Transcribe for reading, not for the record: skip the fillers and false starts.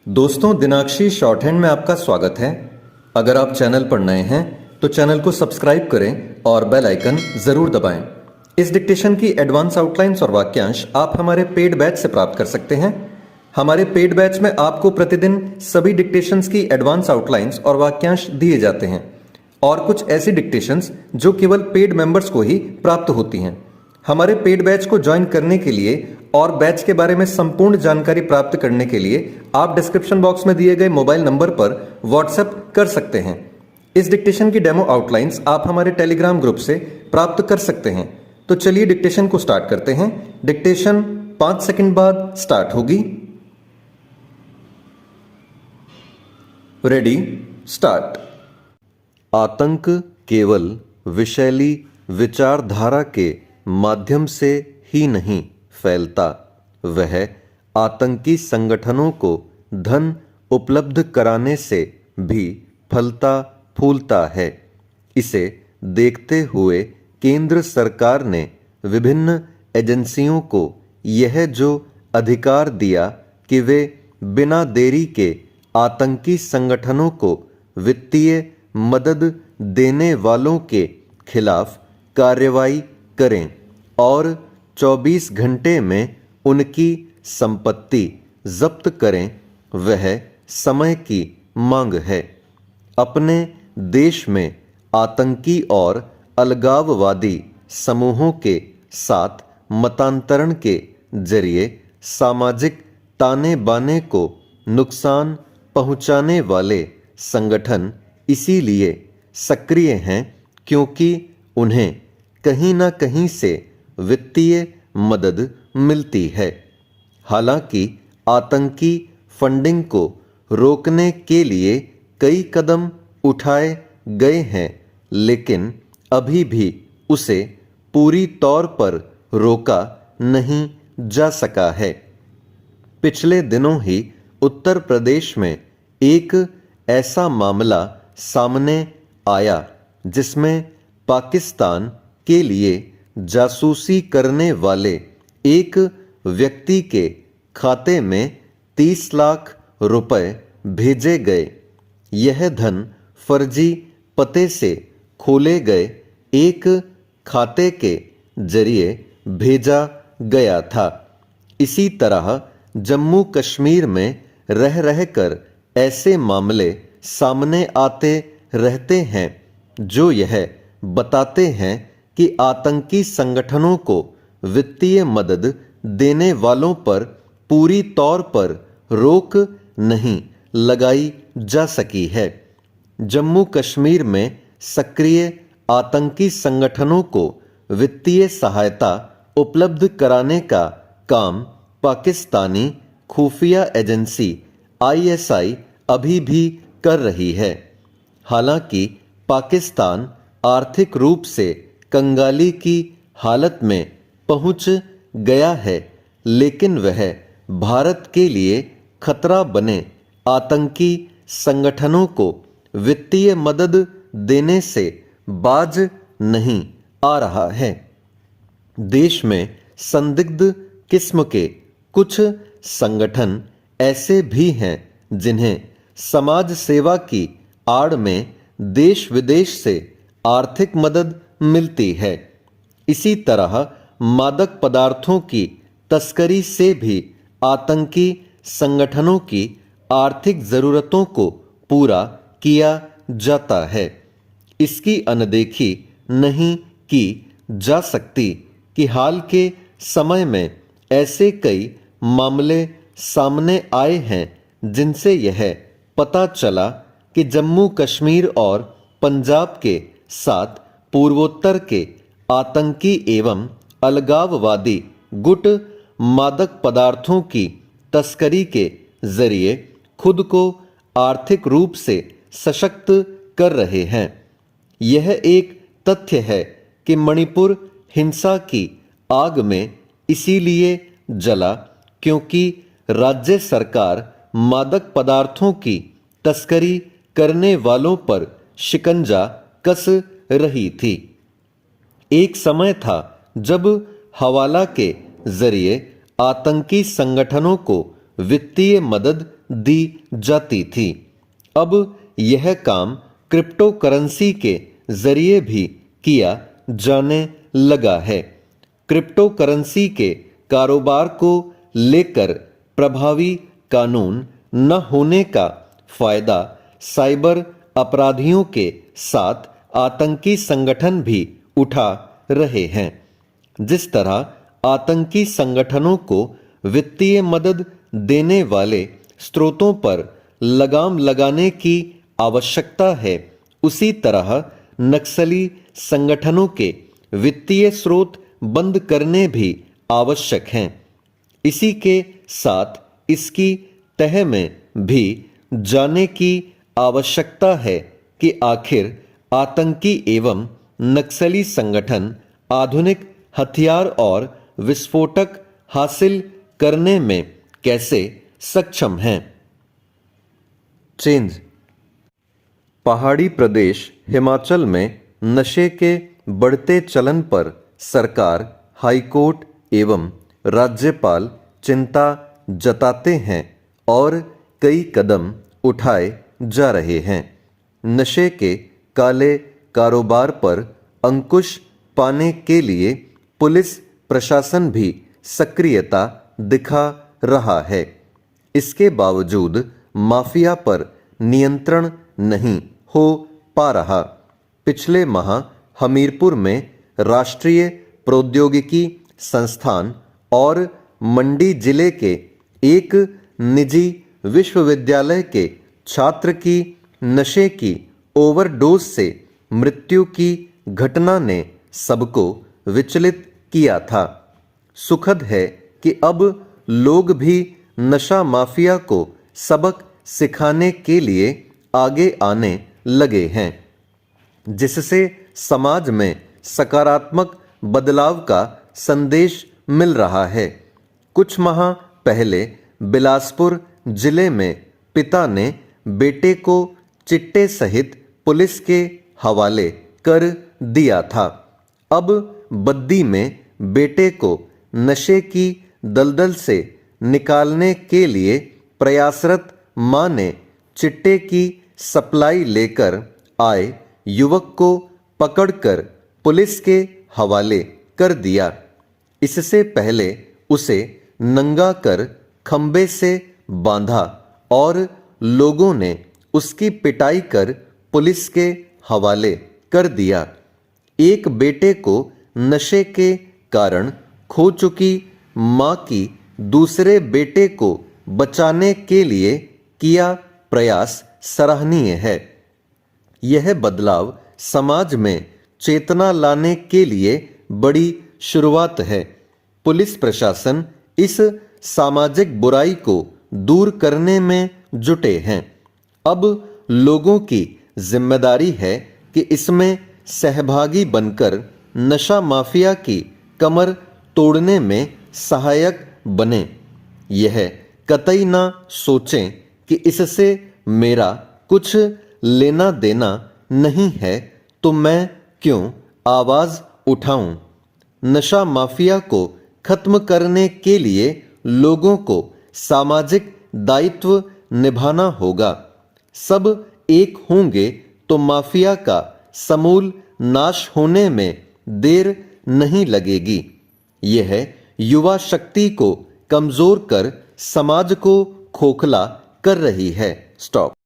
दोस्तों, दिनाक्षी short hand में आपका स्वागत है। अगर आप चैनल पर नए हैं तो चैनल को सब्सक्राइब करें और बेल आइकन जरूर दबाएं। इस डिक्टेशन की एडवांस आउटलाइंस और वाक्यांश आप हमारे पेड बैच से प्राप्त कर सकते हैं। हमारे पेड बैच में आपको प्रतिदिन सभी डिक्टेशंस की एडवांस आउटलाइंस और वाक्यांश दिए जाते हैं और कुछ ऐसी डिक्टेशंस जो केवल पेड मेंबर्स को ही प्राप्त होती हैं। हमारे पेड बैच को ज्वाइन करने के लिए और बैच के बारे में संपूर्ण जानकारी प्राप्त करने के लिए आप डिस्क्रिप्शन बॉक्स में दिए गए मोबाइल नंबर पर व्हाट्सएप कर सकते हैं। इस डिक्टेशन की डेमो आउटलाइंस आप हमारे टेलीग्राम ग्रुप से प्राप्त कर सकते हैं। तो चलिए डिक्टेशन को स्टार्ट करते हैं। डिक्टेशन 5 सेकंड बाद स्टार्ट होगी। Ready, start. आतंक केवल विषैली विचारधारा के माध्यम से ही नहीं फैलता, वह आतंकी संगठनों को धन उपलब्ध कराने से भी फलता फूलता है। इसे देखते हुए केंद्र सरकार ने विभिन्न एजेंसियों को यह जो अधिकार दिया कि वे बिना देरी के आतंकी संगठनों को वित्तीय मदद देने वालों के खिलाफ कार्रवाई करें और 24 घंटे में उनकी संपत्ति जब्त करें, वह समय की मांग है। अपने देश में आतंकी और अलगाववादी समूहों के साथ मतांतरण के जरिए सामाजिक ताने बाने को नुकसान पहुंचाने वाले संगठन इसीलिए सक्रिय हैं क्योंकि उन्हें कहीं ना कहीं से वित्तीय मदद मिलती है। हालांकि आतंकी फंडिंग को रोकने के लिए कई कदम उठाए गए हैं, लेकिन अभी भी उसे पूरी तौर पर रोका नहीं जा सका है। पिछले दिनों ही उत्तर प्रदेश में एक ऐसा मामला सामने आया जिसमें पाकिस्तान के लिए जासूसी करने वाले एक व्यक्ति के खाते में 30 लाख रुपए भेजे गए। यह धन फर्जी पते से खोले गए एक खाते के जरिए भेजा गया था। इसी तरह जम्मू कश्मीर में रह रहकर ऐसे मामले सामने आते रहते हैं जो यह बताते हैं कि आतंकी संगठनों को वित्तीय मदद देने वालों पर पूरी तौर पर रोक नहीं लगाई जा सकी है। जम्मू कश्मीर में सक्रिय आतंकी संगठनों को वित्तीय सहायता उपलब्ध कराने का काम पाकिस्तानी खुफिया एजेंसी ISI अभी भी कर रही है। हालांकि पाकिस्तान आर्थिक रूप से कंगाली की हालत में पहुंच गया है, लेकिन वह भारत के लिए खतरा बने आतंकी संगठनों को वित्तीय मदद देने से बाज नहीं आ रहा है। देश में संदिग्ध किस्म के कुछ संगठन ऐसे भी हैं जिन्हें समाज सेवा की आड़ में देश विदेश से आर्थिक मदद मिलती है। इसी तरह मादक पदार्थों की तस्करी से भी आतंकी संगठनों की आर्थिक जरूरतों को पूरा किया जाता है। इसकी अनदेखी नहीं की जा सकती कि हाल के समय में ऐसे कई मामले सामने आए हैं जिनसे यह पता चला कि जम्मू कश्मीर और पंजाब के साथ पूर्वोत्तर के आतंकी एवं अलगाववादी गुट मादक पदार्थों की तस्करी के जरिए खुद को आर्थिक रूप से सशक्त कर रहे हैं। यह एक तथ्य है कि मणिपुर हिंसा की आग में इसीलिए जला क्योंकि राज्य सरकार मादक पदार्थों की तस्करी करने वालों पर शिकंजा कस रही थी। एक समय था जब हवाला के जरिए आतंकी संगठनों को वित्तीय मदद दी जाती थी। अब यह काम क्रिप्टो करेंसी के जरिए भी किया जाने लगा है। क्रिप्टो करेंसी के कारोबार को लेकर प्रभावी कानून न होने का फायदा साइबर अपराधियों के साथ आतंकी संगठन भी उठा रहे हैं। जिस तरह आतंकी संगठनों को वित्तीय मदद देने वाले स्रोतों पर लगाम लगाने की आवश्यकता है, उसी तरह नक्सली संगठनों के वित्तीय स्रोत बंद करने भी आवश्यक हैं। इसी के साथ इसकी तह में भी जाने की आवश्यकता है कि आखिर आतंकी एवं नक्सली संगठन आधुनिक हथियार और विस्फोटक हासिल करने में कैसे सक्षम हैं। चेंज। पहाड़ी प्रदेश हिमाचल में नशे के बढ़ते चलन पर सरकार, हाईकोर्ट एवं राज्यपाल चिंता जताते हैं और कई कदम उठाए जा रहे हैं। नशे के काले कारोबार पर अंकुश पाने के लिए पुलिस प्रशासन भी सक्रियता दिखा रहा है। इसके बावजूद माफिया पर नियंत्रण नहीं हो पा रहा। पिछले माह हमीरपुर में राष्ट्रीय प्रौद्योगिकी संस्थान और मंडी जिले के एक निजी विश्वविद्यालय के छात्र की नशे की ओवरडोज से मृत्यु की घटना ने सबको विचलित किया था। सुखद है कि अब लोग भी नशा माफिया को सबक सिखाने के लिए आगे आने लगे हैं, जिससे समाज में सकारात्मक बदलाव का संदेश मिल रहा है। कुछ माह पहले बिलासपुर जिले में पिता ने बेटे को चिट्टे सहित पुलिस के हवाले कर दिया था। अब बद्दी में बेटे को नशे की दलदल से निकालने के लिए प्रयासरत मां ने चिट्टे की सप्लाई लेकर आए युवक को पकड़कर पुलिस के हवाले कर दिया। इससे पहले उसे नंगा कर खंबे से बांधा और लोगों ने उसकी पिटाई कर पुलिस के हवाले कर दिया। एक बेटे को नशे के कारण खो चुकी मां की दूसरे बेटे को बचाने के लिए किया प्रयास सराहनीय है। यह बदलाव समाज में चेतना लाने के लिए बड़ी शुरुआत है। पुलिस प्रशासन इस सामाजिक बुराई को दूर करने में जुटे हैं। अब लोगों की जिम्मेदारी है कि इसमें सहभागी बनकर नशा माफिया की कमर तोड़ने में सहायक बने। यह कतई ना सोचें कि इससे मेरा कुछ लेना देना नहीं है, तो मैं क्यों आवाज उठाऊं। नशा माफिया को खत्म करने के लिए लोगों को सामाजिक दायित्व निभाना होगा। सब एक होंगे तो माफिया का समूल नाश होने में देर नहीं लगेगी। यह युवा शक्ति को कमजोर कर समाज को खोखला कर रही है। स्टॉप।